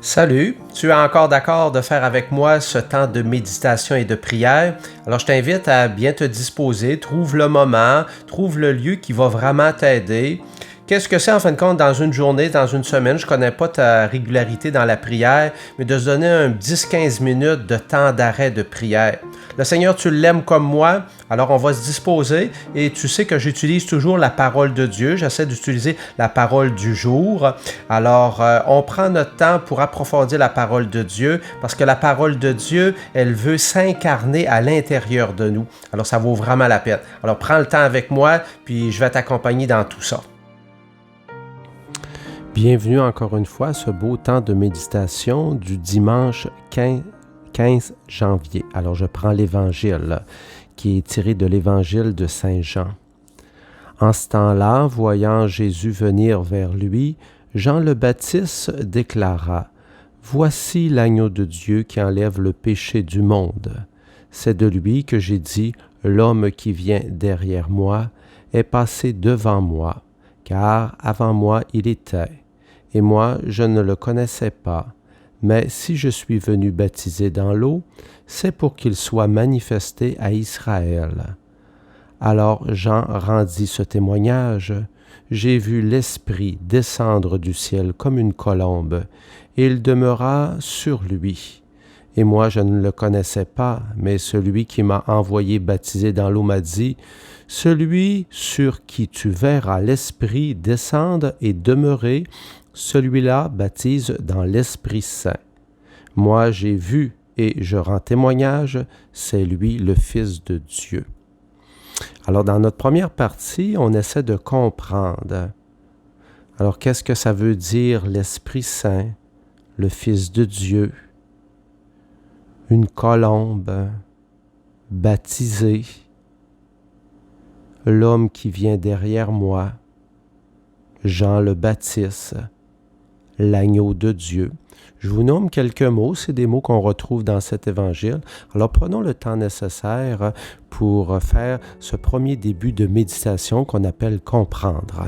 Salut, tu es encore d'accord de faire avec moi ce temps de méditation et de prière? Alors je t'invite à bien te disposer, trouve le moment, trouve le lieu qui va vraiment t'aider. Qu'est-ce que c'est en fin de compte dans une journée, dans une semaine? Je ne connais pas ta régularité dans la prière, mais de se donner un 10-15 minutes de temps d'arrêt de prière. Le Seigneur, tu l'aimes comme moi, alors on va se disposer et tu sais que j'utilise toujours la parole de Dieu. J'essaie d'utiliser la parole du jour. Alors, on prend notre temps pour approfondir la parole de Dieu parce que la parole de Dieu, elle veut s'incarner à l'intérieur de nous. Alors, ça vaut vraiment la peine. Alors, prends le temps avec moi, puis je vais t'accompagner dans tout ça. Bienvenue encore une fois à ce beau temps de méditation du dimanche 15 janvier. Alors, je prends l'Évangile qui est tiré de l'Évangile de Saint Jean. En ce temps-là, voyant Jésus venir vers lui, Jean le Baptiste déclara « Voici l'agneau de Dieu qui enlève le péché du monde. C'est de lui que j'ai dit « L'homme qui vient derrière moi est passé devant moi, car avant moi il était. Et moi je ne le connaissais pas. Mais si je suis venu baptiser dans l'eau, c'est pour qu'il soit manifesté à Israël. » Alors Jean rendit ce témoignage. J'ai vu l'Esprit descendre du ciel comme une colombe, et il demeura sur lui. Et moi je ne le connaissais pas, mais celui qui m'a envoyé baptiser dans l'eau m'a dit, « Celui sur qui tu verras l'Esprit descendre et demeurer, celui-là baptise dans l'Esprit Saint. Moi j'ai vu et je rends témoignage, c'est lui le Fils de Dieu. » Alors, dans notre première partie, on essaie de comprendre. Alors, qu'est-ce que ça veut dire l'Esprit Saint, le Fils de Dieu, une colombe, baptisé, l'homme qui vient derrière moi, Jean le Baptiste, l'agneau de Dieu. Je vous nomme quelques mots, c'est des mots qu'on retrouve dans cet évangile. Alors prenons le temps nécessaire pour faire ce premier début de méditation qu'on appelle comprendre.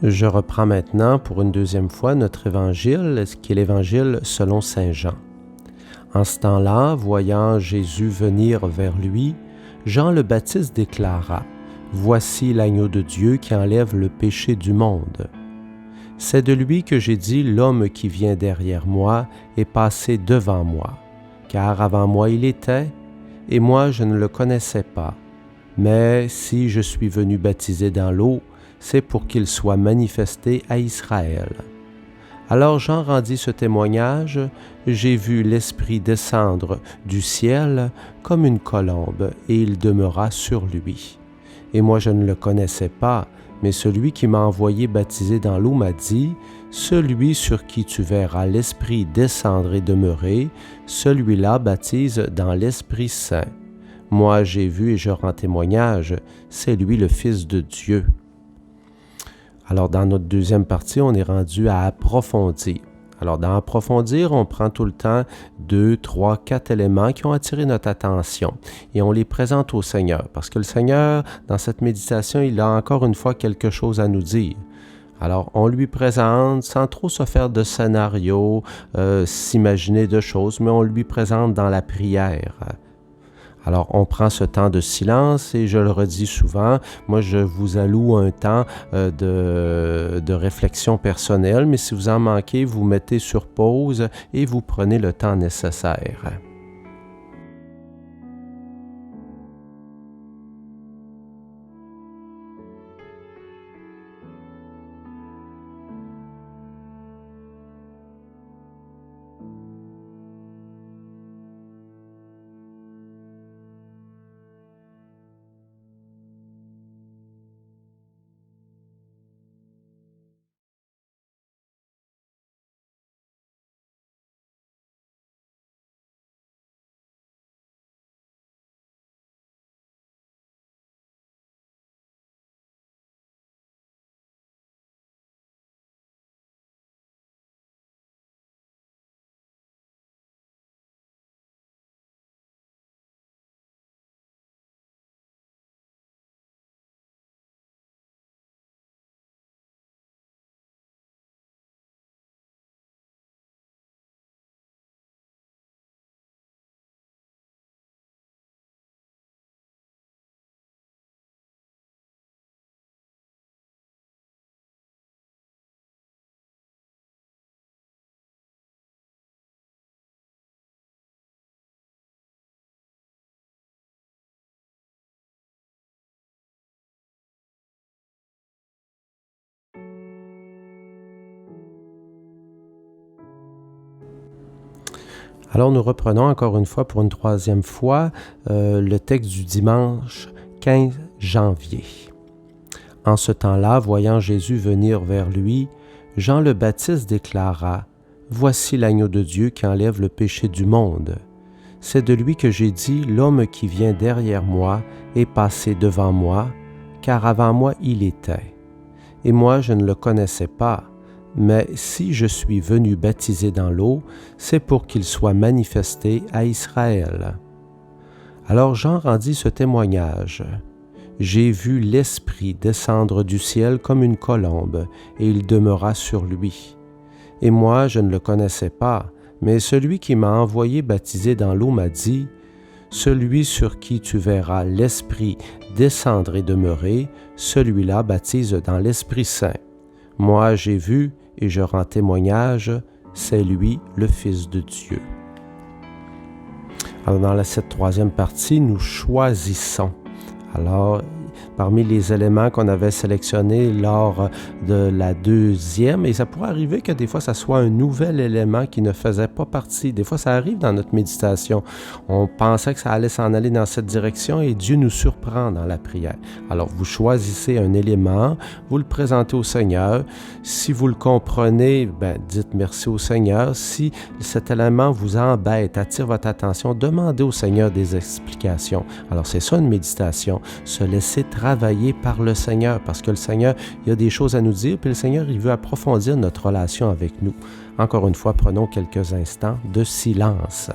Je reprends maintenant pour une deuxième fois notre évangile, ce qui est l'évangile selon Saint Jean. En ce temps-là, voyant Jésus venir vers lui, Jean le Baptiste déclara « Voici l'agneau de Dieu qui enlève le péché du monde. C'est de lui que j'ai dit « L'homme qui vient derrière moi est passé devant moi, car avant moi il était, et moi je ne le connaissais pas. Mais si je suis venu baptiser dans l'eau, c'est pour qu'il soit manifesté à Israël. » Alors Jean rendit ce témoignage, « J'ai vu l'Esprit descendre du ciel comme une colombe, et il demeura sur lui. Et moi je ne le connaissais pas, mais celui qui m'a envoyé baptiser dans l'eau m'a dit, « Celui sur qui tu verras l'Esprit descendre et demeurer, celui-là baptise dans l'Esprit Saint. Moi j'ai vu et je rends témoignage, c'est lui le Fils de Dieu. » Alors, dans notre deuxième partie, on est rendu à approfondir. Alors, dans approfondir, on prend tout le temps 2, 3, 4 éléments qui ont attiré notre attention et on les présente au Seigneur. Parce que le Seigneur, dans cette méditation, il a encore une fois quelque chose à nous dire. Alors, on lui présente sans trop se faire de scénario, s'imaginer de choses, mais on lui présente dans la prière. Alors, on prend ce temps de silence et je le redis souvent, moi je vous alloue un temps de réflexion personnelle, mais si vous en manquez, vous mettez sur pause et vous prenez le temps nécessaire. Alors nous reprenons encore une fois pour une troisième fois le texte du dimanche 15 janvier. En ce temps-là, voyant Jésus venir vers lui, Jean le Baptiste déclara : « Voici l'agneau de Dieu qui enlève le péché du monde. C'est de lui que j'ai dit : L'homme qui vient derrière moi est passé devant moi, car avant moi il était. Et moi je ne le connaissais pas. Mais si je suis venu baptiser dans l'eau, c'est pour qu'il soit manifesté à Israël. » Alors Jean rendit ce témoignage. J'ai vu l'Esprit descendre du ciel comme une colombe, et il demeura sur lui. Et moi, je ne le connaissais pas, mais celui qui m'a envoyé baptiser dans l'eau m'a dit : « Celui sur qui tu verras l'Esprit descendre et demeurer, celui-là baptise dans l'Esprit Saint. Moi, j'ai vu, et je rends témoignage, c'est lui, le Fils de Dieu. » Alors, dans cette troisième partie, nous choisissons. Alors, parmi les éléments qu'on avait sélectionnés lors de la deuxième, et ça pourrait arriver que des fois, ça soit un nouvel élément qui ne faisait pas partie. Des fois, ça arrive dans notre méditation. On pensait que ça allait s'en aller dans cette direction et Dieu nous surprend dans la prière. Alors, vous choisissez un élément, vous le présentez au Seigneur. Si vous le comprenez, dites merci au Seigneur. Si cet élément vous embête, attire votre attention, demandez au Seigneur des explications. Alors, c'est ça une méditation, se laisser travailler par le Seigneur, parce que le Seigneur, il y a des choses à nous dire, puis le Seigneur, il veut approfondir notre relation avec nous. Encore une fois, prenons quelques instants de silence.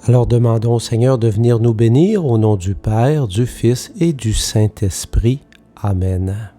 Alors demandons au Seigneur de venir nous bénir au nom du Père, du Fils et du Saint-Esprit. Amen.